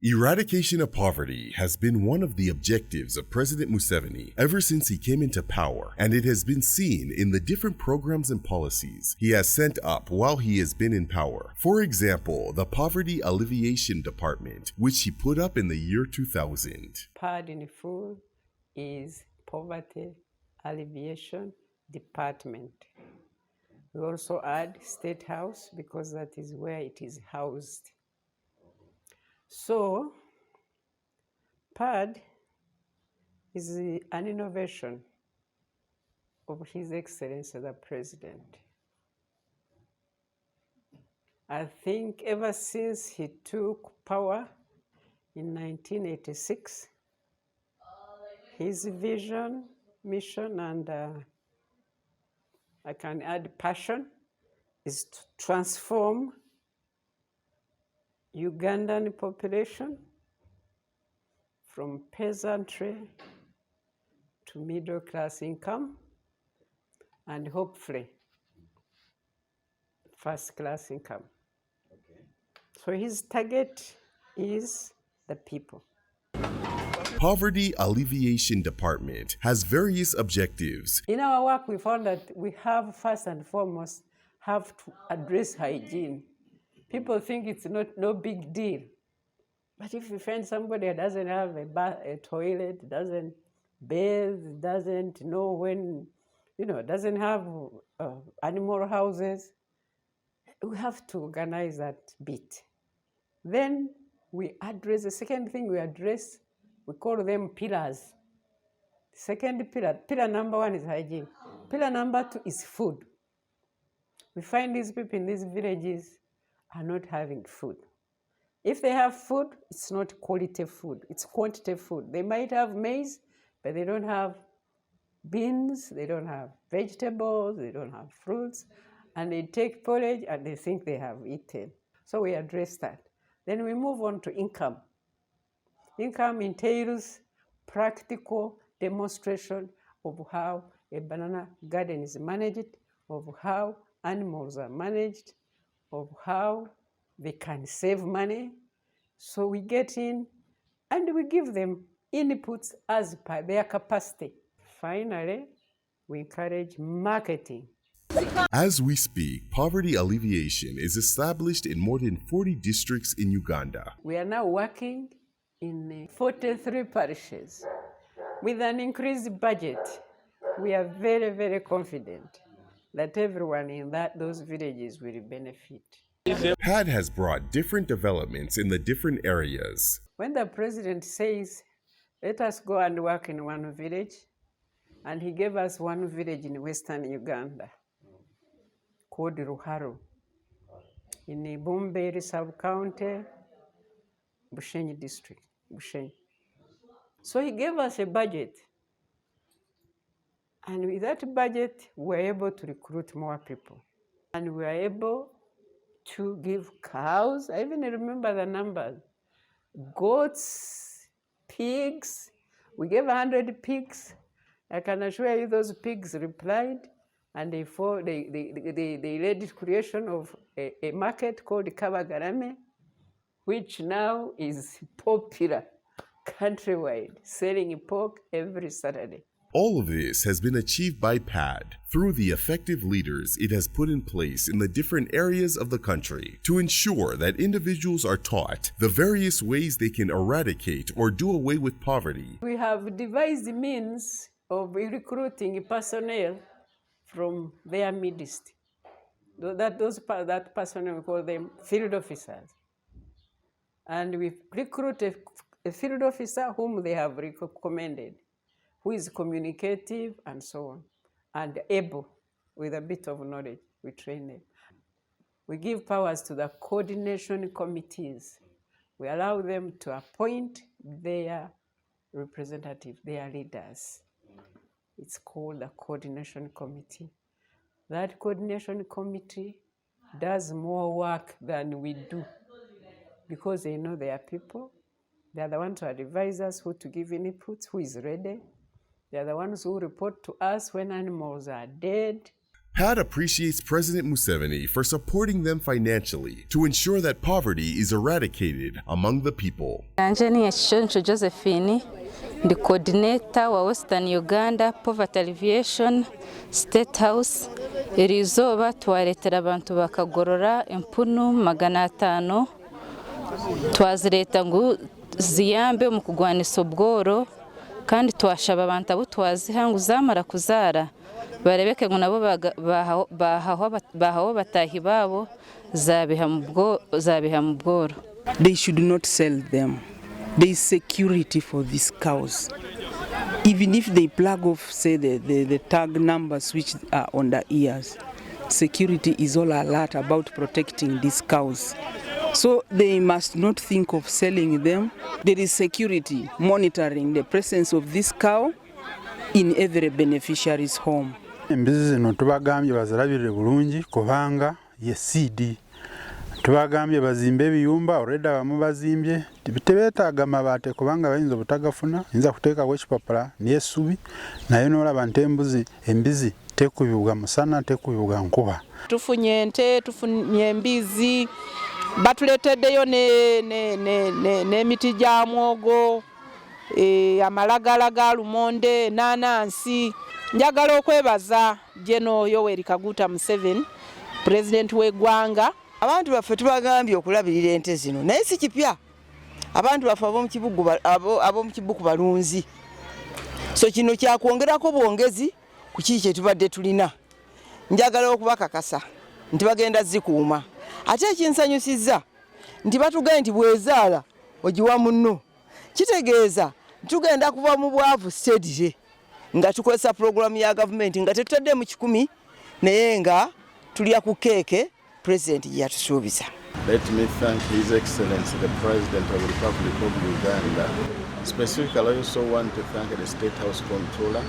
Eradication of poverty has been one of the objectives of President Museveni ever since he came into power, and it has been seen in the different programs and policies he has sent up while he has been in power. For example, the Poverty Alleviation Department, which he put up in the year 2000. PAD in full is Poverty Alleviation Department. We also add State House because that is where it is housed. So, PAD is an innovation of His Excellency the President. I think ever since he took power in 1986, his vision, mission, and I can add passion is to transform Ugandan population from peasantry to middle class income and hopefully first class income. Okay. So his target is the people. Poverty Alleviation Department has various objectives. In our work, we found that we have first and foremost have to address hygiene. People think it's no big deal. But if you find somebody that doesn't have a toilet, doesn't bathe, doesn't know when, doesn't have animal houses, we have to organize that bit. Then we address, the second thing we address, we call them pillars. Second pillar number one is hygiene. Pillar number two is food. We find these people in these villages are not having food. If they have food, it's not quality food, it's quantity food. They might have maize, but they don't have beans, they don't have vegetables, they don't have fruits, and they take porridge and they think they have eaten. So we address that. Then we move on to income. Income entails practical demonstration of how a banana garden is managed, of how animals are managed, of how they can save money. So we get in and we give them inputs as per their capacity. Finally, we encourage marketing. As we speak, poverty alleviation is established in more than 40 districts in Uganda. We are now working in 43 parishes. With an increased budget, we are very, very confident that everyone in those villages will benefit. PAD has brought different developments in the different areas. When the president says, let us go and work in one village, and he gave us one village in western Uganda called Ruharu, in the Bumberi sub-county, Bushenyi district, Bushenyi. So he gave us a budget. And with that budget, we were able to recruit more people. And we were able to give cows, I even remember the numbers, goats, pigs. We gave 100 pigs. I can assure you those pigs replied, and they led creation of a market called Kabagarame, which now is popular countrywide, selling pork every Saturday. All of this has been achieved by PAD through the effective leaders it has put in place in the different areas of the country to ensure that individuals are taught the various ways they can eradicate or do away with poverty. We have devised means of recruiting personnel from their midst. That personnel, we call them field officers. And we recruit a field officer whom they have recommended, who is communicative and so on, and able with a bit of knowledge. We train them. We give powers to the coordination committees. We allow them to appoint their representatives, their leaders. It's called the coordination committee. That coordination committee does more work than we do because they know their people. They are the ones who advise us who to give inputs, who is ready. They are the ones who report to us when animals are dead. PAD appreciates President Museveni for supporting them financially to ensure that poverty is eradicated among the people. Anjani Shoncho Josephine, the coordinator wa Western Uganda Poverty Alleviation State House, irizoba twaletera abantu bakagorora empunu 500 twazireta ngo ziyambe mu kugwanisa ubworo kandi twashaba abantu abo twazihangu zamara kuzara barebeke ngo nabo bahaho batahi babo zabiha mu bworo. They should not sell them. There is security for these cows. Even if they plug off, say, the tag numbers which are on the ears, security is all alert about protecting these cows. So they must not think of selling them. There is security monitoring the presence of this cow in every beneficiary's home. Embizi zino tubagambye bazirabire bulungi kubanga ye CD. Tubagambye bazimbe ebiyumba already abamu bazimbye tebetaaga amabaate kubanga bayinza obutagafuna yinza kuteekako ekipapula n'essubi naye n'olaba nti embizi tekubibwa musana tekubibwa nkuba. Tufunye ente tufunye embizi batuleteddeyo n'emiti gya mwogo amalagala ga lumonde nanansi. Njagala okwebaza General Yoweri Kaguta Museveni President w'eggwanga. Abantu baffe tubagambye okulabirira ente zino naye si kipya. Abantu baffe ab'omu kibugu balunzi. So kino kyakwongerako bwongezi ku kiki kye tubadde tulina. Njagala okubakakasa nti bagenda zikuuma. Ate ekinsanyusizza nti batugambye nti bwezaala ogiwa munno. Kitegeeza tugenda kuva mu bwavu steadily nga tukozesa program ya government nga tetutadde mu 10 naye nga tulya ku keeke President yatusuubiza. Let me thank His Excellency the President of the Republic of Uganda. Specifically, I also want to thank the State House Controller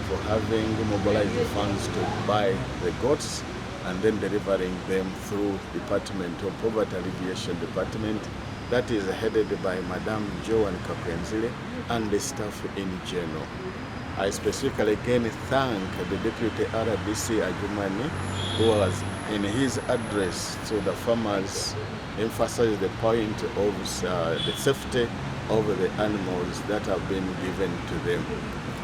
for having mobilized the funds to buy the goats and then delivering them through Department of Poverty Alleviation Department that is headed by Madam Joan Kakwenzile and the staff in general. I specifically again thank the Deputy RDC Ajumani who was in his address to the farmers emphasized the point of the safety of the animals that have been given to them.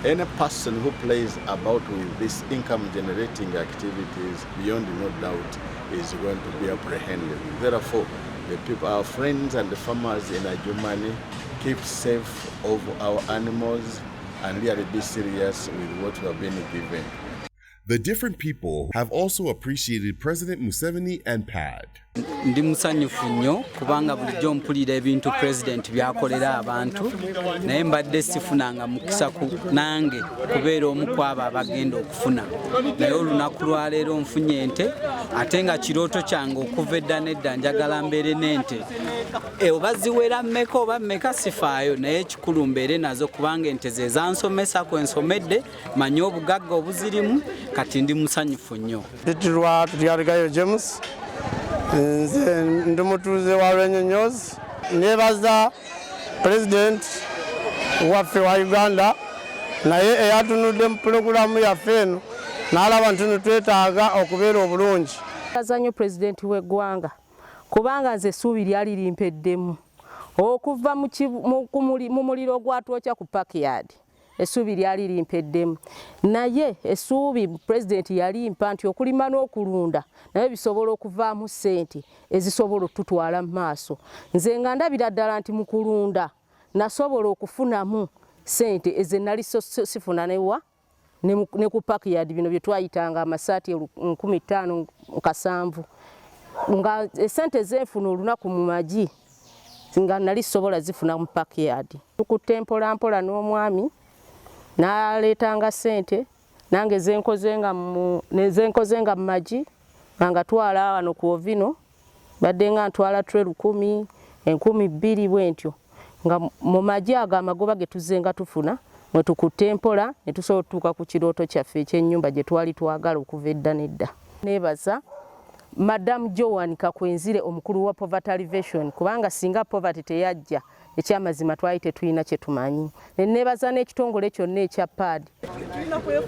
Any person who plays about with these income generating activities beyond no doubt is going to be apprehended. Therefore, the people, our friends and the farmers in Ajumani, keep safe of our animals and really be serious with what we have been given. The different people have also appreciated President Museveni and PAD. Ndi musanyufu nnyo kubanga bulijjo mpulira ebintu President byakolera abantu naye mbadde sifunanga mukisa nange kubeera omu kwabo abagenda okufuna naye olunaku lwaleero nfunye ente ate nga kirooto kyange okuva edda nedda njagala mbeere n'ente oba ziwera mmeka oba mmeka sifaayo naye ekikulu mbeere nazo kubanga ente ze zansomesa kwensomedde manye obugagga obuzirimu kati ndi musanyufu nnyo. Tutyaligayo James nze ndi mutuuze wa Lwenyonyozi nebaza President waffe wa Uganda naye eyatunudde mu pulogulaamu yaffe eno n'alaba nti twetaaga okubeera obulungi. Kazanyo President w'eggwanga kubanga nze essuubi lyali limpeddemu okuva mu muliro gwatwokya ku Parkyard. Essuubi lyali limpeddemu naye essuubi President yalimpa nti okulima n'okulunda naye bisobola okuvaamu ssente ezisobola okututwala mu maaso. Nze nga ndabira ddala nti mu kulunda nasobola okufunamu ssente ezenali sifuna newa ne ku Parkyard bino bye twayitanga amasaati 15,700 nga essente zenfuna olunaku mu magi nga nali sobola zifuna mu Parkyard. Tukutte mpolampola n'omwami naleetanga ssente nange zenkozenga mu magi nga twala wano ku ovino badde nga ntwala tray 10, 12 bwentyo nga mu magi ago amagoba ge tuzenga tufuna mwe tukutte mpola ne tusobola okutuuka ku kirooto kyaffe ekyennyumba gye twali twagala okuva edda nedda. Neebaza Madam Joan Kakwenzile omukulu wa Poverty Alleviation kubanga singa poverty teyajja ekyamazima twali tetulina kye tumanyi. Ne neebaza n'ekitongole kyonna ekya PAD.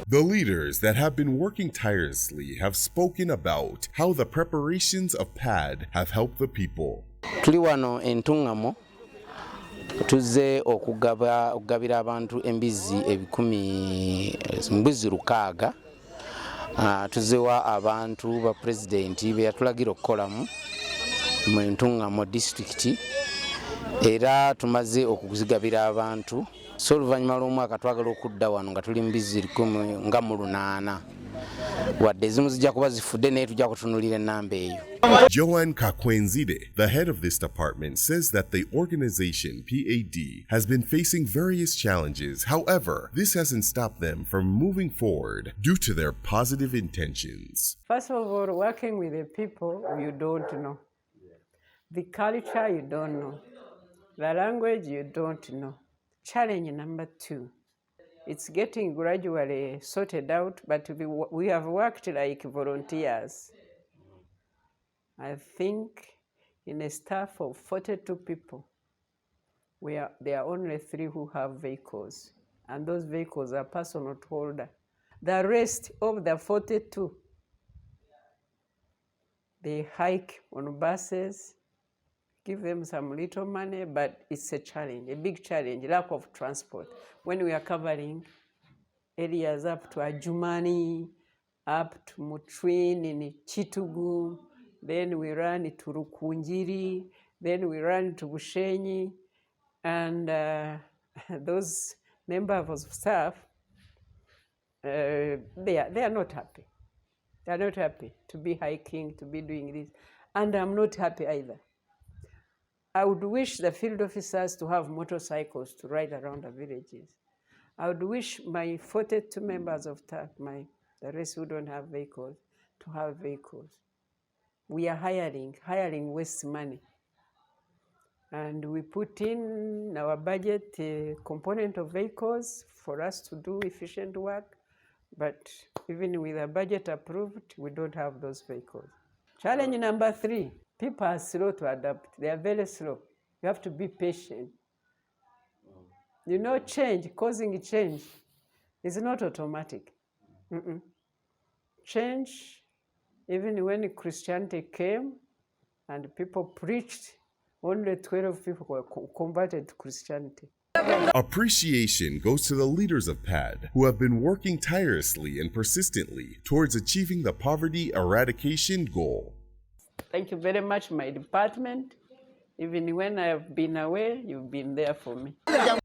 The leaders that have been working tirelessly have spoken about how the preparations of PAD have helped the people. Tuli wano entungamo tuzze okugabira abantu embizi embuzi 600. Tuzzewa abantu ba president be yatulagira okukolamu mu entungamo district era tumaze okuzigabira abantu. So oluvannyuma lw'omwaka twagala okudda wano nga tuli mbizi 10 nga mu 8 wadde ezimu zijja kuba zifudde naye tujja kutunulira ennamba eyo. Joanne Kakwenzide, the head of this department, says that the organization, PAD, has been facing various challenges. However, this hasn't stopped them from moving forward due to their positive intentions. First of all, working with the people you don't know. The culture you don't know. The language you don't know. Challenge number 2. It's getting gradually sorted out, but we have worked like volunteers. I think in a staff of 42 people, there are only 3 who have vehicles, and those vehicles are personal holder. The rest of the 42, they hike on buses, give them some little money, but it's a challenge, a big challenge, lack of transport. When we are covering areas up to Ajumani, up to Mutwin, in Chitugu, then we run to Rukunjiri, then we run to Bushenyi, and those members of staff, they are not happy. They are not happy to be hiking, to be doing this, and I'm not happy either. I would wish the field officers to have motorcycles to ride around the villages. I would wish my 42 members of staff, the rest who don't have vehicles, to have vehicles. We are hiring wastes money. And we put in our budget a component of vehicles for us to do efficient work. But even with a budget approved, we don't have those vehicles. Challenge number 3, people are slow to adapt. They are very slow. You have to be patient. You know, causing change is not automatic. Change, even when Christianity came and people preached, only 12 people were converted to Christianity. Appreciation goes to the leaders of PAD who have been working tirelessly and persistently towards achieving the poverty eradication goal. Thank you very much, my department. Even when I have been away, you've been there for me.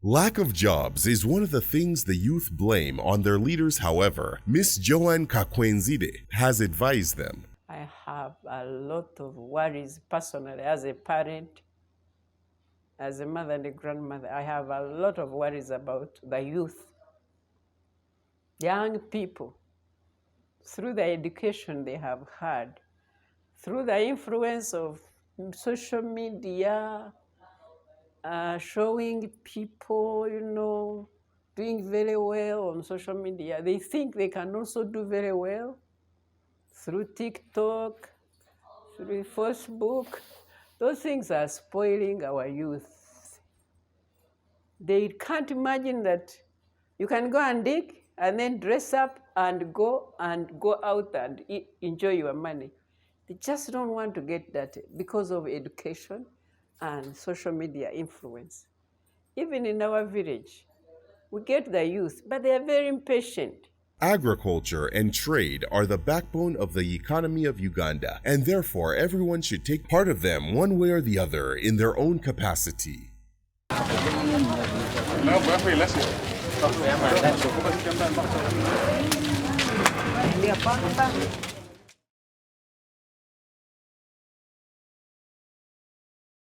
Lack of jobs is one of the things the youth blame on their leaders. However, Miss Joanne Kakwenzide has advised them. I have a lot of worries personally as a parent, as a mother and a grandmother. I have a lot of worries about the youth, young people, through the education they have had, through the influence of social media, showing people, you know, doing very well on social media. They think they can also do very well through TikTok, through Facebook. Those things are spoiling our youth. They can't imagine that you can go and dig and then dress up and go out and enjoy your money. They just don't want to get that because of education and social media influence. Even in our village, we get the youth, but they are very impatient. Agriculture and trade are the backbone of the economy of Uganda, and therefore everyone should take part of them one way or the other in their own capacity.